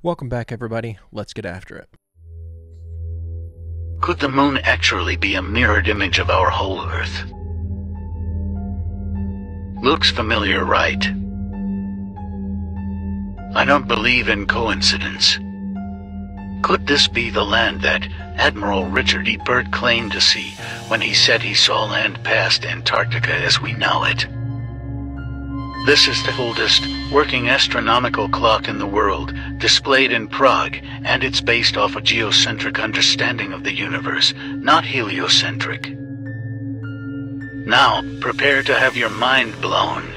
Welcome back, everybody. Let's get after it. Could the moon actually be a mirrored image of our whole Earth? Looks familiar, right? I don't believe in coincidence. Could this be the land that Admiral Richard E. Byrd claimed to see when he said he saw land past Antarctica as we know it? This is the oldest working astronomical clock in the world, displayed in Prague, and it's based off a geocentric understanding of the universe, not heliocentric. Now, prepare to have your mind blown.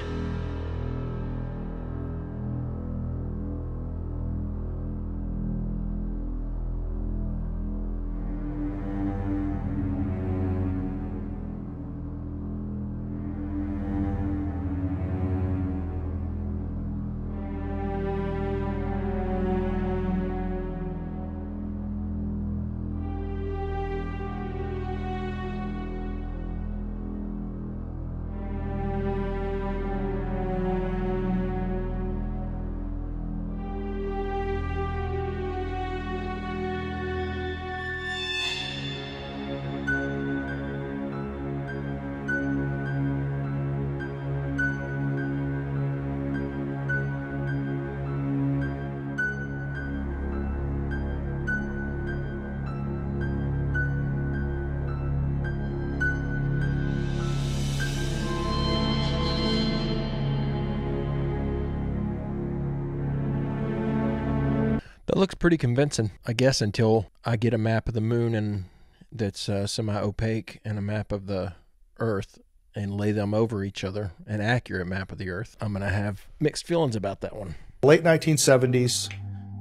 That looks pretty convincing, I guess, until I get a map of the moon and that's semi-opaque and a map of the Earth and lay them over each other, an accurate map of the Earth. I'm going to have mixed feelings about that one. Late 1970s,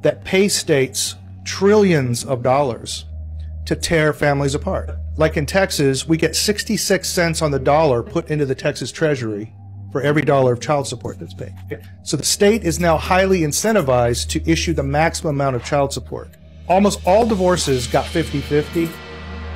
that pay states trillions of dollars to tear families apart. Like in Texas, we get 66 cents on the dollar put into the Texas Treasury for every dollar of child support that's paid. So the state is now highly incentivized to issue the maximum amount of child support. Almost all divorces got 50-50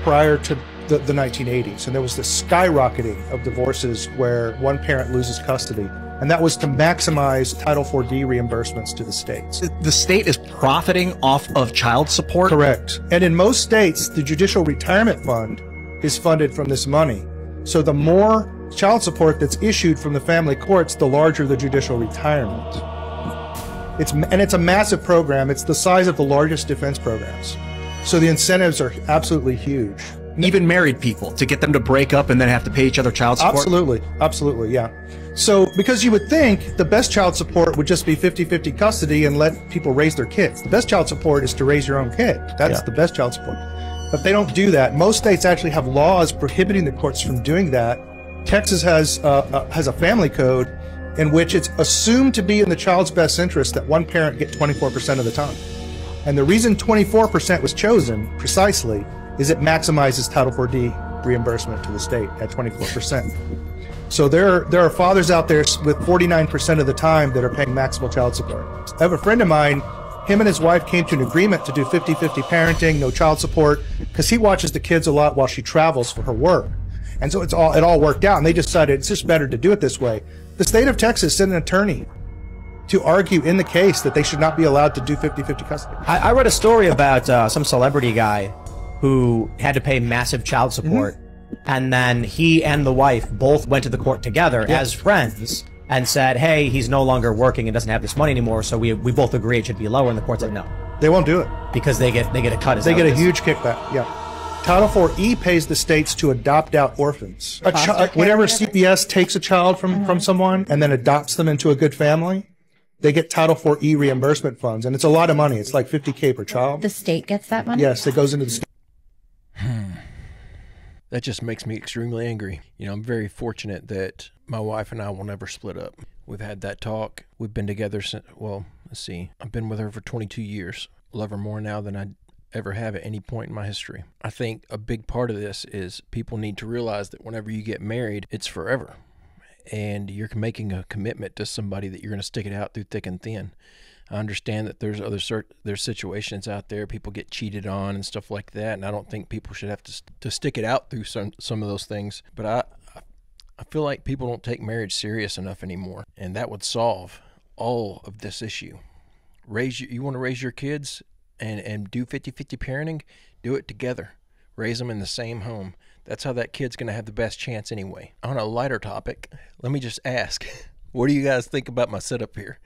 prior to the 1980s, and there was this skyrocketing of divorces where one parent loses custody, and that was to maximize Title IV-D reimbursements to the states. The state is profiting off of child support? Correct. And in most states, the Judicial Retirement Fund is funded from this money. So the more child support that's issued from the family courts, the larger the judicial retirement. It's a massive program. It's the size of the largest defense programs. So the incentives are absolutely huge. Even married people, to get them to break up and then have to pay each other child support? Absolutely. Absolutely, yeah. So, because you would think the best child support would just be 50-50 custody and let people raise their kids. The best child support is to raise your own kid. That's the best child support. But they don't do that. Most states actually have laws prohibiting the courts from doing that. Texas has a family code in which it's assumed to be in the child's best interest that one parent get 24% of the time. And the reason 24% was chosen, precisely, is it maximizes Title IV-D reimbursement to the state at 24%. So there are fathers out there with 49% of the time that are paying maximal child support. I have a friend of mine, him and his wife came to an agreement to do 50-50 parenting, no child support, because he watches the kids a lot while she travels for her work. And so it all worked out, and they decided it's just better to do it this way. The state of Texas sent an attorney to argue in the case that they should not be allowed to do 50-50 custody. I read a story about some celebrity guy who had to pay massive child support, and then he and the wife both went to the court together as friends and said, hey, he's no longer working and doesn't have this money anymore, so we both agree it should be lower, and the court said no. They won't do it. Because they get a cut. They get a huge kickback, yeah. Title IV-E pays the states to adopt out orphans. Whenever CPS takes a child from someone and then adopts them into a good family, they get Title IV-E reimbursement funds, and it's a lot of money. It's like $50K per child. The state gets that money? Yes, it goes into the state. That just makes me extremely angry. You know, I'm very fortunate that my wife and I will never split up. We've had that talk. We've been together since, well, let's see. I've been with her for 22 years. Love her more now than I ever have at any point in my history. I think a big part of this is people need to realize that whenever you get married, it's forever. And you're making a commitment to somebody that you're going to stick it out through thick and thin. I understand that there's situations out there, people get cheated on and stuff like that, and I don't think people should have to stick it out through some of those things. But I feel like people don't take marriage serious enough anymore, and that would solve all of this issue You want to raise your kids and do 50-50 parenting, do it together. Raise them in the same home. That's how that kid's going to have the best chance anyway. On a lighter topic, let me just ask, what do you guys think about my setup here?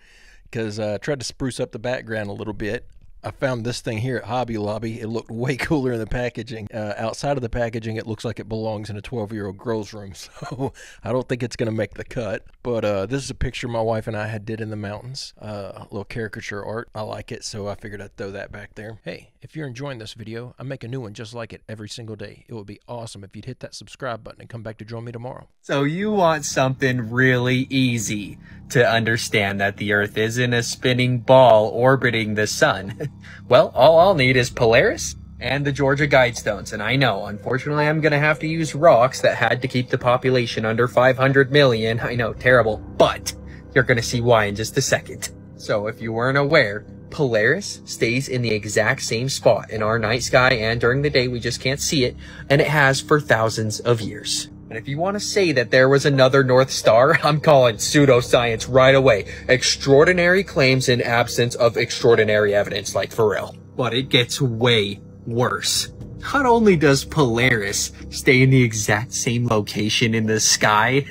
Because I tried to spruce up the background a little bit. I found this thing here at Hobby Lobby. It looked way cooler in the packaging. Outside of the packaging, it looks like it belongs in a 12-year-old girl's room. So I don't think it's going to make the cut. But this is a picture my wife and I did in the mountains. A little caricature art. I like it, so I figured I'd throw that back there. Hey, if you're enjoying this video, I make a new one just like it every single day. It would be awesome if you'd hit that subscribe button and come back to join me tomorrow. So you want something really easy to understand that the Earth isn't a spinning ball orbiting the sun. Well, all I'll need is Polaris and the Georgia Guidestones. And I know, unfortunately, I'm going to have to use rocks that had to keep the population under 500 million. I know, terrible, but you're going to see why in just a second. So if you weren't aware, Polaris stays in the exact same spot in our night sky, and during the day we just can't see it, and it has for thousands of years. And if you want to say that there was another North Star, I'm calling pseudoscience right away. Extraordinary claims in absence of extraordinary evidence, like for real. But it gets way worse. Not only does Polaris stay in the exact same location in the sky,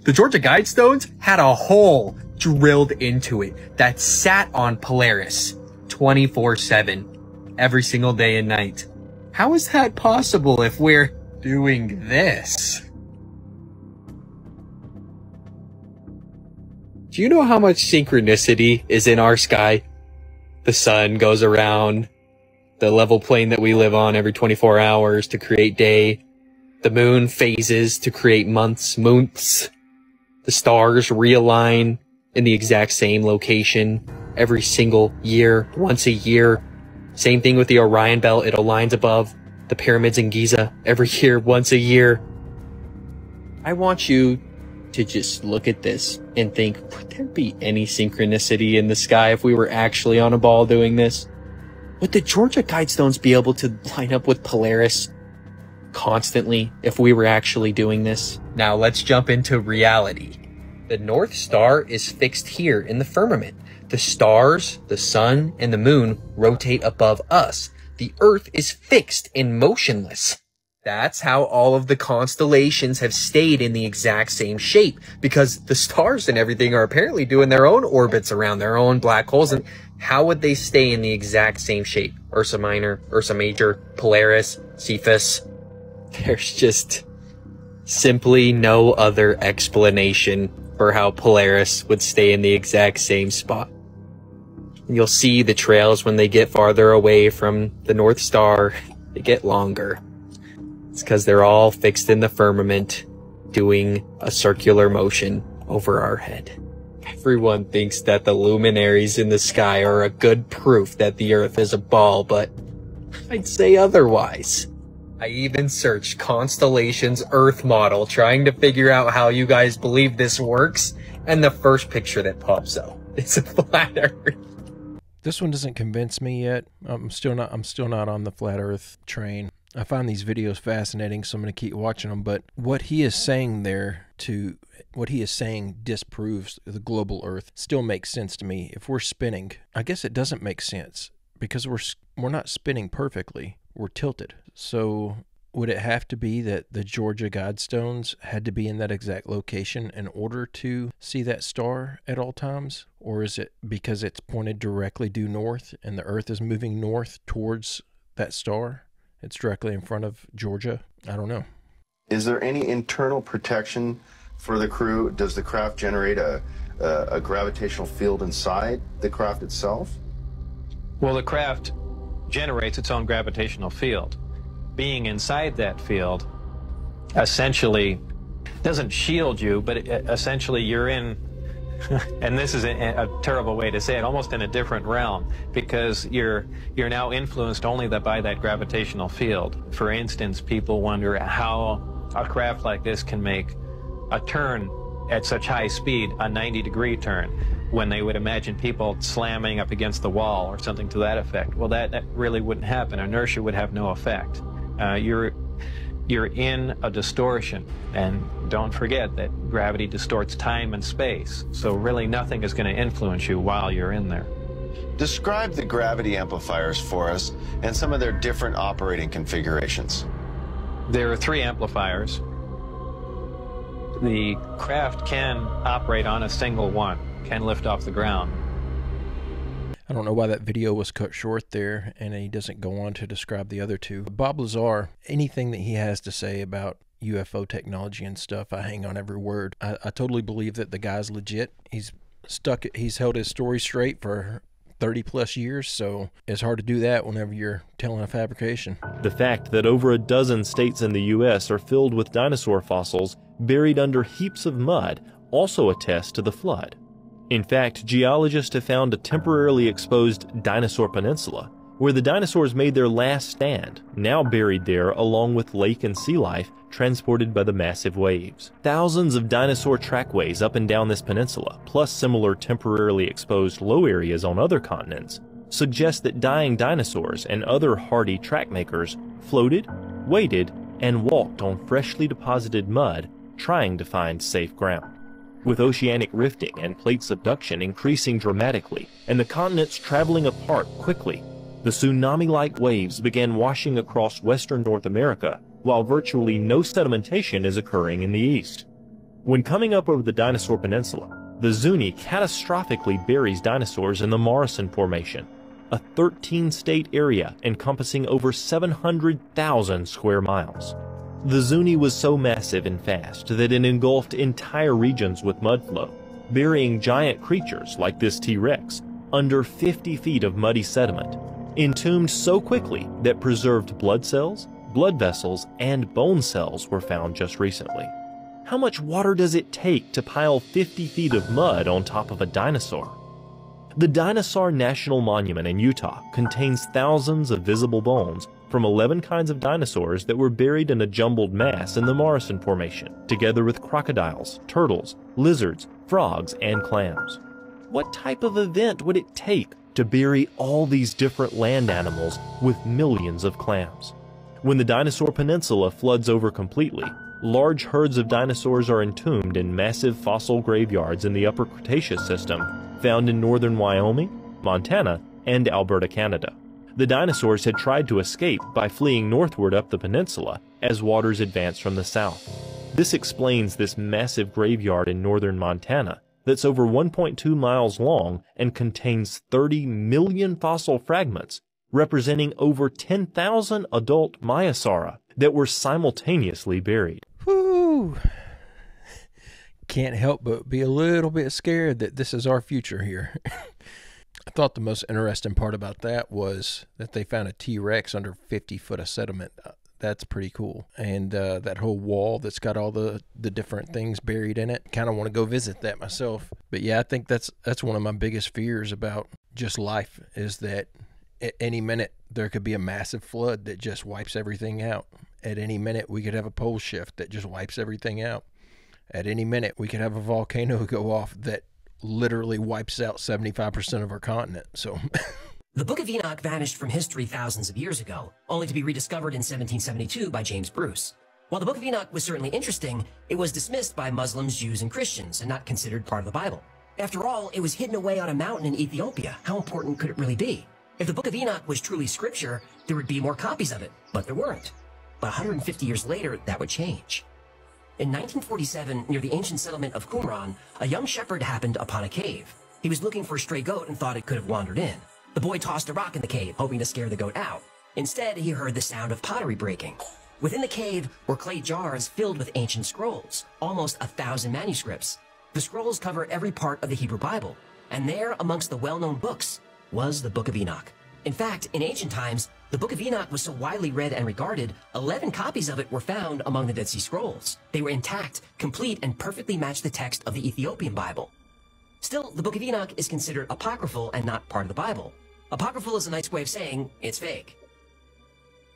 the Georgia Guidestones had a hole drilled into it that sat on Polaris 24/7, every single day and night. How is that possible if we're doing this? Do you know how much synchronicity is in our sky? The sun goes around the level plane that we live on every 24 hours to create day. The moon phases to create months. The stars realign in the exact same location every single year, once a year. Same thing with the Orion belt. It aligns above the pyramids in Giza every year, once a year. I want you to just look at this and think, would there be any synchronicity in the sky if we were actually on a ball doing this? Would the Georgia Guidestones be able to line up with Polaris constantly if we were actually doing this? Now let's jump into reality. The North Star is fixed here in the firmament. The stars, the sun, and the moon rotate above us. The Earth is fixed and motionless. That's how all of the constellations have stayed in the exact same shape, because the stars and everything are apparently doing their own orbits around their own black holes. And how would they stay in the exact same shape? Ursa Minor, Ursa Major, Polaris, Cephus. There's just simply no other explanation for how Polaris would stay in the exact same spot. You'll see the trails when they get farther away from the North Star, they get longer. It's because they're all fixed in the firmament, doing a circular motion over our head. Everyone thinks that the luminaries in the sky are a good proof that the Earth is a ball, but I'd say otherwise. I even searched Constellation's Earth model, trying to figure out how you guys believe this works, and the first picture that pops up is a flat Earth. This one doesn't convince me yet. I'm still not on the flat Earth train. I find these videos fascinating, so I'm going to keep watching them. But what he is saying disproves the global Earth. Still makes sense to me. If we're spinning, I guess it doesn't make sense because we're not spinning perfectly. We're tilted. So would it have to be that the Georgia Guidestones had to be in that exact location in order to see that star at all times? Or is it because it's pointed directly due north and the Earth is moving north towards that star? It's directly in front of Georgia. I don't know. Is there any internal protection for the crew? Does the craft generate a gravitational field inside the craft itself? Well, the craft generates its own gravitational field. Being inside that field essentially doesn't shield you, but essentially you're in, and this is a terrible way to say it, almost in a different realm, because you're now influenced only by that gravitational field. For instance, people wonder how a craft like this can make a turn at such high speed, a 90-degree turn, when they would imagine people slamming up against the wall or something to that effect. Well, that really wouldn't happen. Inertia would have no effect. You're in a distortion, and don't forget that gravity distorts time and space, so really nothing is going to influence you while you're in there. Describe the gravity amplifiers for us and some of their different operating configurations. There are 3 amplifiers. The craft can operate on a single one, can lift off the ground. I don't know why that video was cut short there, and he doesn't go on to describe the other 2. Bob Lazar, anything that he has to say about UFO technology and stuff, I hang on every word. I totally believe that the guy's legit. He's held his story straight for 30 plus years, so it's hard to do that whenever you're telling a fabrication. The fact that over a dozen states in the U.S. are filled with dinosaur fossils buried under heaps of mud also attests to the flood. In fact, geologists have found a temporarily exposed dinosaur peninsula, where the dinosaurs made their last stand, now buried there along with lake and sea life transported by the massive waves. Thousands of dinosaur trackways up and down this peninsula, plus similar temporarily exposed low areas on other continents, suggest that dying dinosaurs and other hardy track makers floated, waded, and walked on freshly deposited mud, trying to find safe ground. With oceanic rifting and plate subduction increasing dramatically and the continents traveling apart quickly, the tsunami-like waves began washing across western North America, while virtually no sedimentation is occurring in the east. When coming up over the Dinosaur Peninsula, the Zuni catastrophically buries dinosaurs in the Morrison Formation, a 13-state area encompassing over 700,000 square miles. The Zuni was so massive and fast that it engulfed entire regions with mudflow, burying giant creatures like this T-Rex under 50 feet of muddy sediment, entombed so quickly that preserved blood cells, blood vessels, and bone cells were found just recently. How much water does it take to pile 50 feet of mud on top of a dinosaur? The Dinosaur National Monument in Utah contains thousands of visible bones from 11 kinds of dinosaurs that were buried in a jumbled mass in the Morrison Formation, together with crocodiles, turtles, lizards, frogs, and clams. What type of event would it take to bury all these different land animals with millions of clams? When the Dinosaur Peninsula floods over completely, large herds of dinosaurs are entombed in massive fossil graveyards in the Upper Cretaceous system, found in northern Wyoming, Montana, and Alberta, Canada. The dinosaurs had tried to escape by fleeing northward up the peninsula as waters advanced from the south. This explains this massive graveyard in northern Montana that's over 1.2 miles long and contains 30 million fossil fragments, representing over 10,000 adult Maiasaura that were simultaneously buried. Whoo! Can't help but be a little bit scared that this is our future here. I thought the most interesting part about that was that they found a T-Rex under 50 foot of sediment. That's pretty cool. And that whole wall that's got all the different things buried in it. Kind of want to go visit that myself. But yeah, I think that's one of my biggest fears about just life, is that at any minute there could be a massive flood that just wipes everything out. At any minute we could have a pole shift that just wipes everything out. At any minute we could have a volcano go off that literally wipes out 75% of our continent. So The Book of Enoch vanished from history thousands of years ago, only to be rediscovered in 1772 by James Bruce. While the Book of Enoch was certainly interesting, it was dismissed by Muslims, Jews, and Christians, and not considered part of the Bible. After all, it was hidden away on a mountain in Ethiopia. How important could it really be? If the Book of Enoch was truly scripture, there would be more copies of it, but there weren't. But 150 years later, that would change. In 1947, near the ancient settlement of Qumran, a young shepherd happened upon a cave. He was looking for a stray goat and thought it could have wandered in. The boy tossed a rock in the cave, hoping to scare the goat out. Instead, he heard the sound of pottery breaking. Within the cave were clay jars filled with ancient scrolls, almost 1,000 manuscripts. The scrolls cover every part of the Hebrew Bible, and there, amongst the well-known books, was the Book of Enoch. In fact, in ancient times, the Book of Enoch was so widely read and regarded, 11 copies of it were found among the Dead Sea Scrolls. They were intact, complete, and perfectly matched the text of the Ethiopian Bible. Still, the Book of Enoch is considered apocryphal and not part of the Bible. Apocryphal is a nice way of saying it's fake.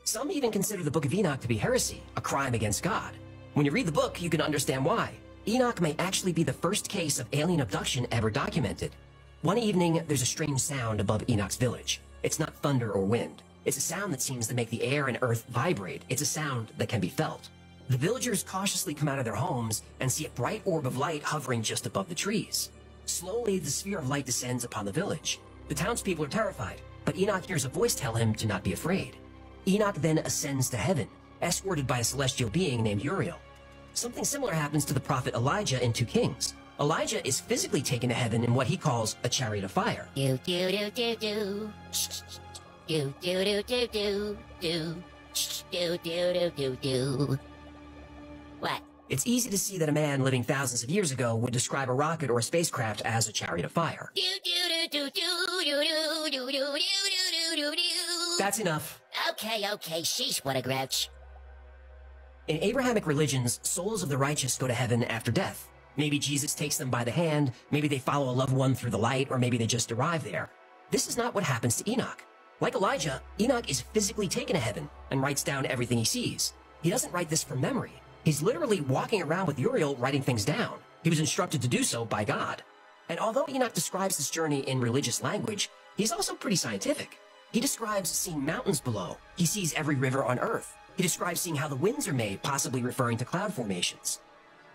Some even consider the Book of Enoch to be heresy, a crime against God. When you read the book, you can understand why. Enoch may actually be the first case of alien abduction ever documented. One evening, there's a strange sound above Enoch's village. It's not thunder or wind. It's a sound that seems to make the air and earth vibrate. It's a sound that can be felt. The villagers cautiously come out of their homes and see a bright orb of light hovering just above the trees. Slowly, the sphere of light descends upon the village. The townspeople are terrified, but Enoch hears a voice tell him to not be afraid. Enoch then ascends to heaven, escorted by a celestial being named Uriel. Something similar happens to the prophet Elijah in 2 Kings. Elijah is physically taken to heaven in what he calls a chariot of fire. Do do do do do. Do do do do do do. Do do do do do. What? It's easy to see that a man living thousands of years ago would describe a rocket or a spacecraft as a chariot of fire. Do do do do do do do do do do do do. That's enough. Okay, sheesh, what a grouch. In Abrahamic religions, souls of the righteous go to heaven after death. Maybe Jesus takes them by the hand, maybe they follow a loved one through the light, or maybe they just arrive there. This is not what happens to Enoch. Like Elijah, Enoch is physically taken to heaven and writes down everything he sees. He doesn't write this from memory. He's literally walking around with Uriel writing things down. He was instructed to do so by God. And although Enoch describes this journey in religious language, he's also pretty scientific. He describes seeing mountains below. He sees every river on earth. He describes seeing how the winds are made, possibly referring to cloud formations.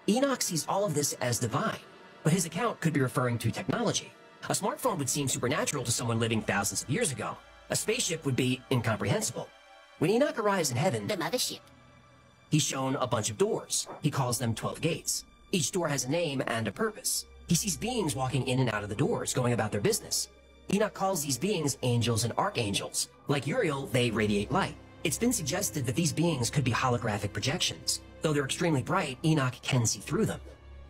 Enoch sees all of this as divine, but his account could be referring to technology. A smartphone would seem supernatural to someone living thousands of years ago. A spaceship would be incomprehensible. When Enoch arrives in heaven, the mothership, he's shown a bunch of doors. He calls them 12 gates. Each door has a name and a purpose. He sees beings walking in and out of the doors, going about their business. Enoch calls these beings angels and archangels. Like Uriel, they radiate light. It's been suggested that these beings could be holographic projections. Though they're extremely bright, Enoch can see through them.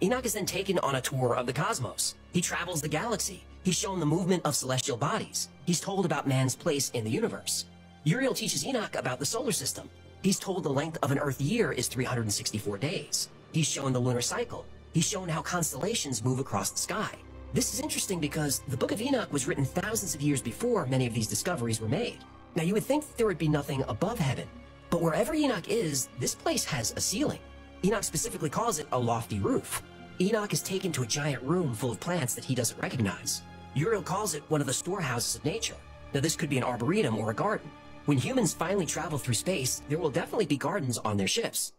Enoch is then taken on a tour of the cosmos. He travels the galaxy. He's shown the movement of celestial bodies. He's told about man's place in the universe. Uriel teaches Enoch about the solar system. He's told the length of an Earth year is 364 days. He's shown the lunar cycle. He's shown how constellations move across the sky. This is interesting because the Book of Enoch was written thousands of years before many of these discoveries were made. Now you would think that there would be nothing above heaven, but wherever Enoch is, this place has a ceiling. Enoch specifically calls it a lofty roof. Enoch is taken to a giant room full of plants that he doesn't recognize. Uriel calls it one of the storehouses of nature. Now this could be an arboretum or a garden. When humans finally travel through space, there will definitely be gardens on their ships.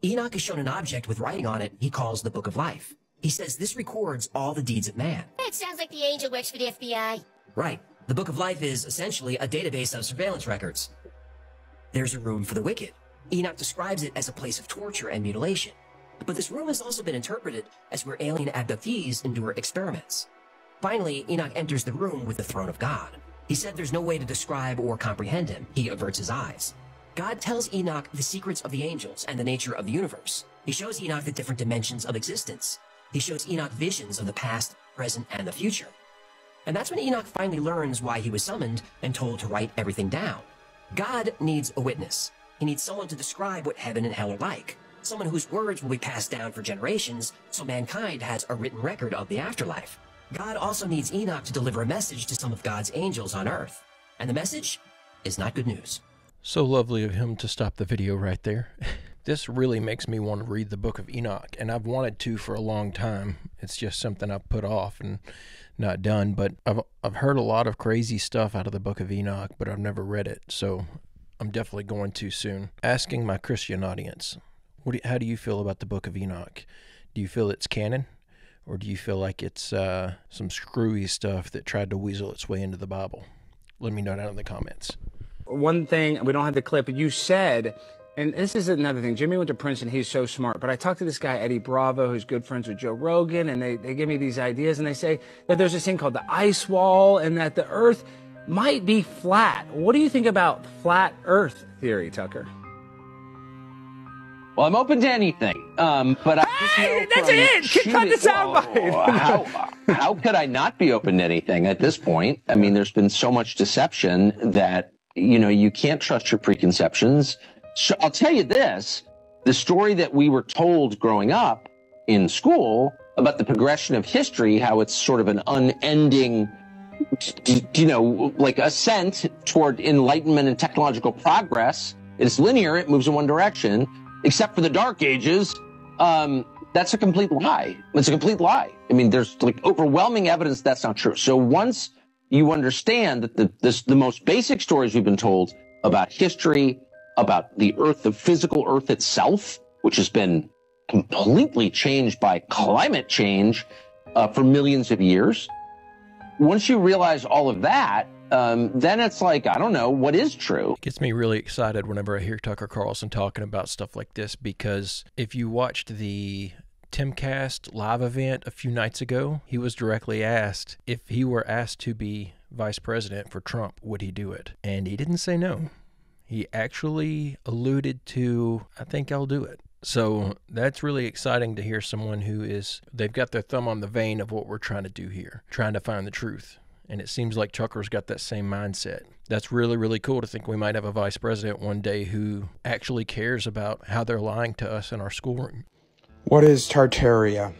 Enoch is shown an object with writing on it he calls the Book of Life. He says this records all the deeds of man. That sounds like the angel works for the FBI. Right. The Book of Life is essentially a database of surveillance records. There's a room for the wicked. Enoch describes it as a place of torture and mutilation. But this room has also been interpreted as where alien abductees endure experiments. Finally, Enoch enters the room with the throne of God. He said there's no way to describe or comprehend him. He averts his eyes. God tells Enoch the secrets of the angels and the nature of the universe. He shows Enoch the different dimensions of existence. He shows Enoch visions of the past, present, and the future. And that's when Enoch finally learns why he was summoned and told to write everything down. God needs a witness. He needs someone to describe what heaven and hell are like. Someone whose words will be passed down for generations, so mankind has a written record of the afterlife. God also needs Enoch to deliver a message to some of God's angels on earth. And the message is not good news. So lovely of him to stop the video right there. This really makes me want to read the Book of Enoch, and I've wanted to for a long time. It's just something I've put off and not done, but I've heard a lot of crazy stuff out of the Book of Enoch, but I've never read it, so I'm definitely going to soon. Asking my Christian audience, how do you feel about the Book of Enoch? Do you feel it's canon, or do you feel like it's some screwy stuff that tried to weasel its way into the Bible? Let me know down in the comments. One thing, we don't have the clip, but you said, and this is another thing, Jimmy went to Princeton, he's so smart, but I talked to this guy, Eddie Bravo, who's good friends with Joe Rogan, and they give me these ideas, and they say that there's this thing called the ice wall, and that the Earth might be flat. What do you think about flat Earth theory, Tucker? Well, I'm open to anything, but I just know that's it! Cut the soundbite! How could I not be open to anything at this point? I mean, there's been so much deception that, you know, you can't trust your preconceptions. So I'll tell you this, the story that we were told growing up in school about the progression of history, how it's sort of an unending, you know, like ascent toward enlightenment and technological progress. It's linear, it moves in one direction, except for the Dark Ages. That's a complete lie. It's a complete lie. I mean, there's like overwhelming evidence that's not true. So once you understand that the most basic stories we've been told about history, about the Earth, the physical Earth itself, which has been completely changed by climate change for millions of years, once you realize all of that, then it's like, I don't know, what is true? It gets me really excited whenever I hear Tucker Carlson talking about stuff like this, because if you watched the Timcast live event a few nights ago, he was directly asked if he were asked to be vice president for Trump, would he do it? And he didn't say no. He actually alluded to, I think I'll do it. So that's really exciting to hear someone they've got their thumb on the vein of what we're trying to do here, trying to find the truth. And it seems like Tucker's got that same mindset. That's really, really cool to think we might have a vice president one day who actually cares about how they're lying to us in our schoolroom. What is Tartaria?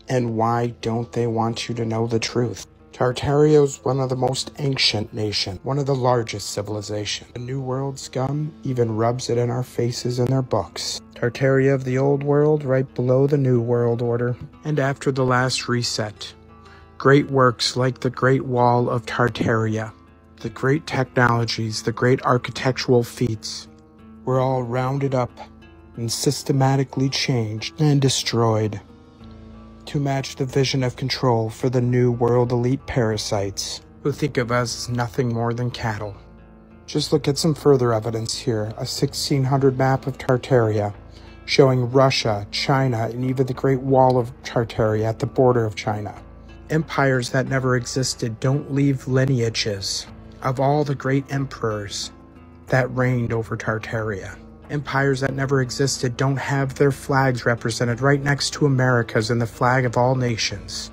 And why don't they want you to know the truth? Tartaria is one of the most ancient nations, one of the largest civilizations. The New World scum even rubs it in our faces in their books. Tartaria of the Old World, right below the New World Order. And after the last reset, great works like the Great Wall of Tartaria, the great technologies, the great architectural feats, were all rounded up and systematically changed and destroyed to match the vision of control for the New World elite parasites who think of us as nothing more than cattle. Just look at some further evidence here, a 1600 map of Tartaria showing Russia, China, and even the Great Wall of Tartaria at the border of China. Empires that never existed don't leave lineages of all the great emperors that reigned over Tartaria. Empires that never existed don't have their flags represented right next to America's and the flag of all nations.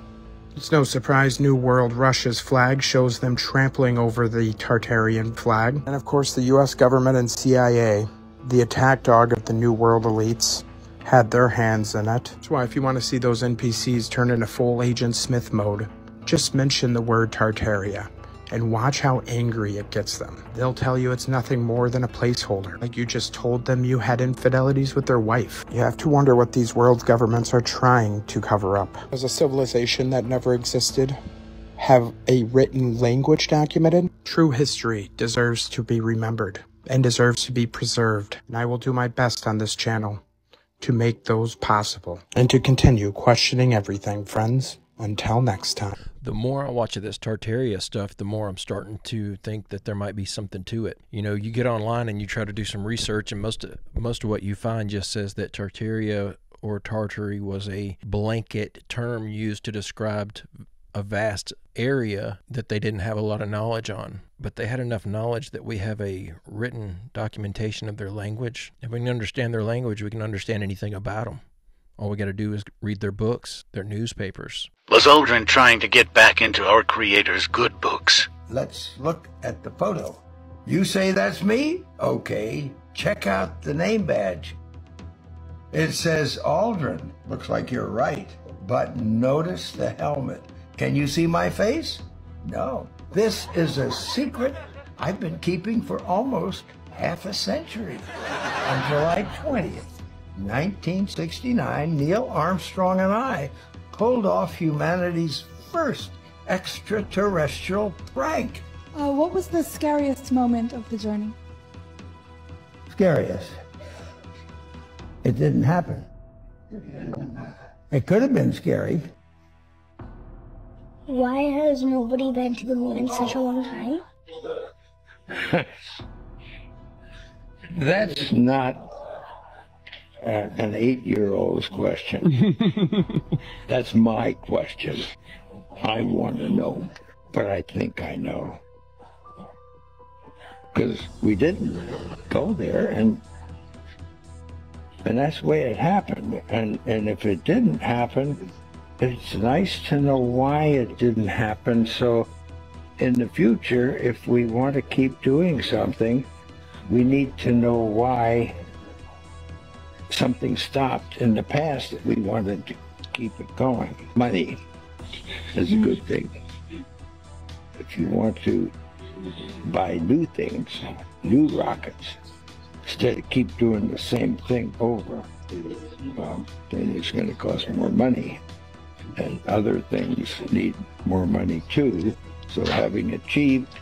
It's no surprise New World Russia's flag shows them trampling over the Tartarian flag. And of course the US government and CIA, the attack dog of the New World elites, had their hands in it. That's why if you want to see those NPCs turn into full Agent Smith mode, just mention the word Tartaria and watch how angry it gets them. They'll tell you it's nothing more than a placeholder, like you just told them you had infidelities with their wife. You have to wonder what these world governments are trying to cover up. Does a civilization that never existed have a written language documented? True history deserves to be remembered and deserves to be preserved, and I will do my best on this channel to make those possible and to continue questioning everything, friends. Until next time. The more I watch of this Tartaria stuff, the more I'm starting to think that there might be something to it. You know, you get online and you try to do some research, and most of what you find just says that Tartaria or Tartary was a blanket term used to describe a vast area that they didn't have a lot of knowledge on. But they had enough knowledge that we have a written documentation of their language. If we can understand their language, we can understand anything about them. All we got to do is read their books, their newspapers. Was Aldrin trying to get back into our creator's good books? Let's look at the photo. You say that's me? Okay, check out the name badge. It says Aldrin. Looks like you're right. But notice the helmet. Can you see my face? No. This is a secret I've been keeping for almost half a century. On July 20th. 1969, Neil Armstrong and I pulled off humanity's first extraterrestrial prank. What was the scariest moment of the journey? Scariest? It didn't happen. It could have been scary. Why has nobody been to the moon in such a long time? That's not an 8-year-old's question. That's my question. I want to know, but I think I know. Because we didn't go there, and that's the way it happened. And if it didn't happen, it's nice to know why it didn't happen, so in the future, if we want to keep doing something, we need to know why something stopped in the past that we wanted to keep it going. Money is a good thing. If you want to buy new things, new rockets, instead of keep doing the same thing over, then it's going to cost more money. And other things need more money too. So having achieved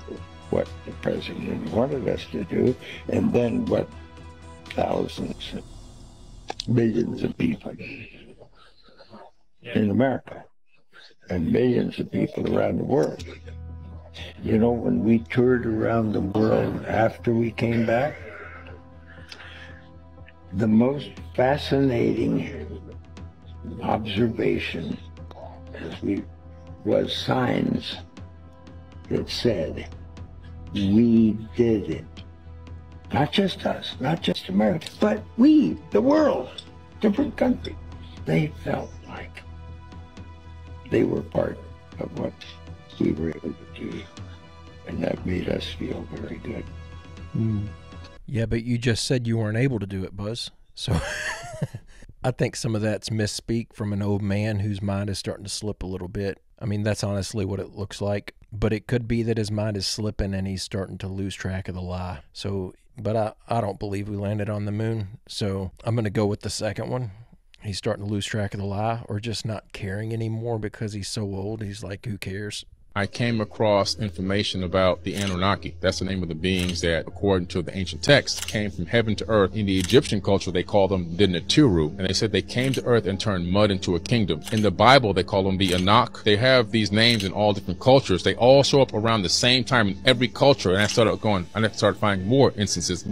what the president wanted us to do, and then what thousands, millions of people in America and millions of people around the world. You know, when we toured around the world after we came back, the most fascinating observation was signs that said, we did it. Not just us, not just America, but we, the world, different countries. They felt like they were part of what we were able to do. And that made us feel very good. Yeah, but you just said you weren't able to do it, Buzz. So I think some of that's misspeak from an old man whose mind is starting to slip a little bit. I mean, that's honestly what it looks like. But it could be that his mind is slipping and he's starting to lose track of the lie. So, but I don't believe we landed on the moon. So I'm going to go with the second one. He's starting to lose track of the lie, or just not caring anymore because he's so old. He's like, who cares? I came across information about the Anunaki. That's the name of the beings that, according to the ancient texts, came from heaven to earth. In the Egyptian culture, they call them the Natiru, and they said they came to earth and turned mud into a kingdom. In the Bible, they call them the Enoch. They have these names in all different cultures. They all show up around the same time in every culture, and I started finding more instances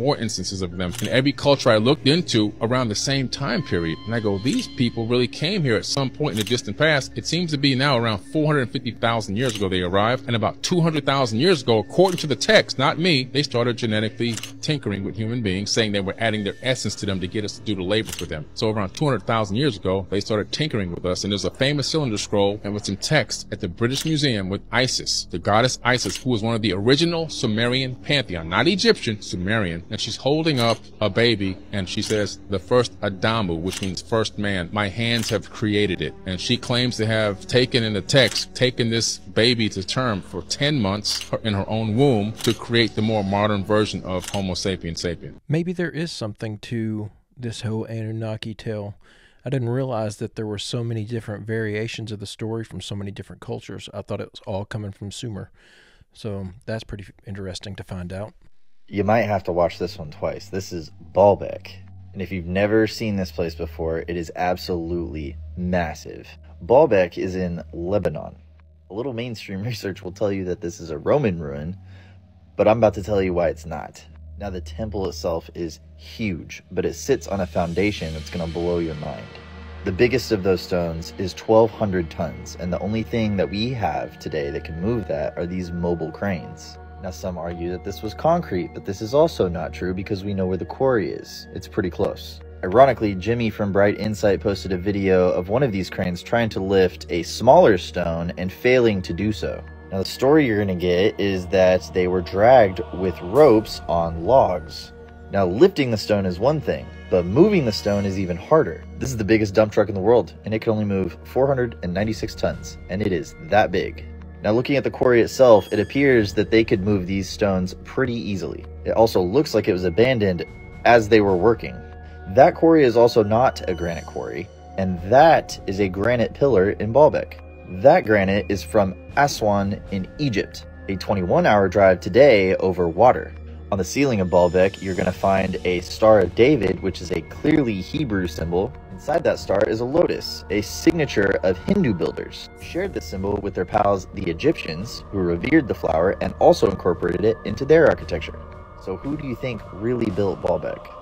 of them in every culture I looked into around the same time period. And I go, these people really came here at some point in the distant past. It seems to be now around 450,000 years ago they arrived, and about 200,000 years ago, according to the text, not me, they started genetically tinkering with human beings, saying they were adding their essence to them to get us to do the labor for them. So around 200,000 years ago, they started tinkering with us, and there's a famous cylinder scroll and with some text at the British Museum with Isis, the goddess Isis, who was one of the original Sumerian pantheon, not Egyptian, Sumerian, and she's holding up a baby, and she says, the first Adamu, which means first man, my hands have created it. And she claims to have taken this baby to term for 10 months in her own womb to create the more modern version of Homo sapiens sapien. Maybe there is something to this whole Anunnaki tale. I didn't realize that there were so many different variations of the story from so many different cultures. I thought it was all coming from Sumer. So that's pretty interesting to find out. You might have to watch this one twice. This is Baalbek. And if you've never seen this place before, it is absolutely massive. Baalbek is in Lebanon. A little mainstream research will tell you that this is a Roman ruin, but I'm about to tell you why it's not. Now, the temple itself is huge, but it sits on a foundation that's going to blow your mind. The biggest of those stones is 1,200 tons, and the only thing that we have today that can move that are these mobile cranes. Now, some argue that this was concrete, but this is also not true because we know where the quarry is. It's pretty close. Ironically, Jimmy from Bright Insight posted a video of one of these cranes trying to lift a smaller stone and failing to do so. Now, the story you're going to get is that they were dragged with ropes on logs. Now, lifting the stone is one thing, but moving the stone is even harder. This is the biggest dump truck in the world, and it can only move 496 tons, and it is that big. Now, looking at the quarry itself, it appears that they could move these stones pretty easily. It also looks like it was abandoned as they were working. That quarry is also not a granite quarry, and that is a granite pillar in Baalbek. That granite is from Aswan in Egypt, a 21-hour drive today over water. On the ceiling of Baalbek, you're going to find a Star of David, which is a clearly Hebrew symbol. Inside that star is a lotus, a signature of Hindu builders, who shared this symbol with their pals, the Egyptians, who revered the flower and also incorporated it into their architecture. So who do you think really built Baalbek?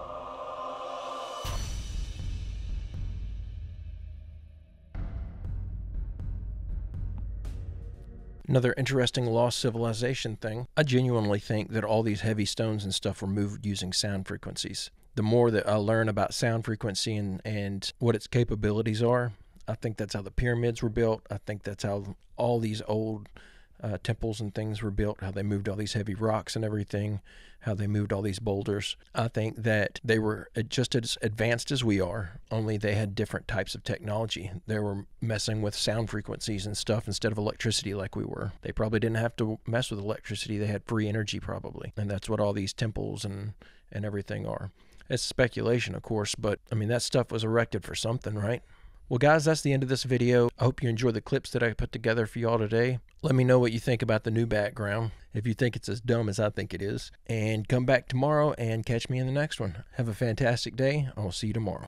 Another interesting lost civilization thing. I genuinely think that all these heavy stones and stuff were moved using sound frequencies. The more that I learn about sound frequency and what its capabilities are, I think that's how the pyramids were built. I think that's how all these old temples and things were built, how they moved all these heavy rocks and everything, how they moved all these boulders. I think that they were just as advanced as we are, only they had different types of technology. They were messing with sound frequencies and stuff instead of electricity like we were. They probably didn't have to mess with electricity. They had free energy probably, and that's what all these temples and everything are. It's speculation, of course, but I mean, that stuff was erected for something, right? Well, guys, that's the end of this video. I hope you enjoyed the clips that I put together for y'all today. Let me know what you think about the new background, if you think it's as dumb as I think it is. And come back tomorrow and catch me in the next one. Have a fantastic day. I'll see you tomorrow.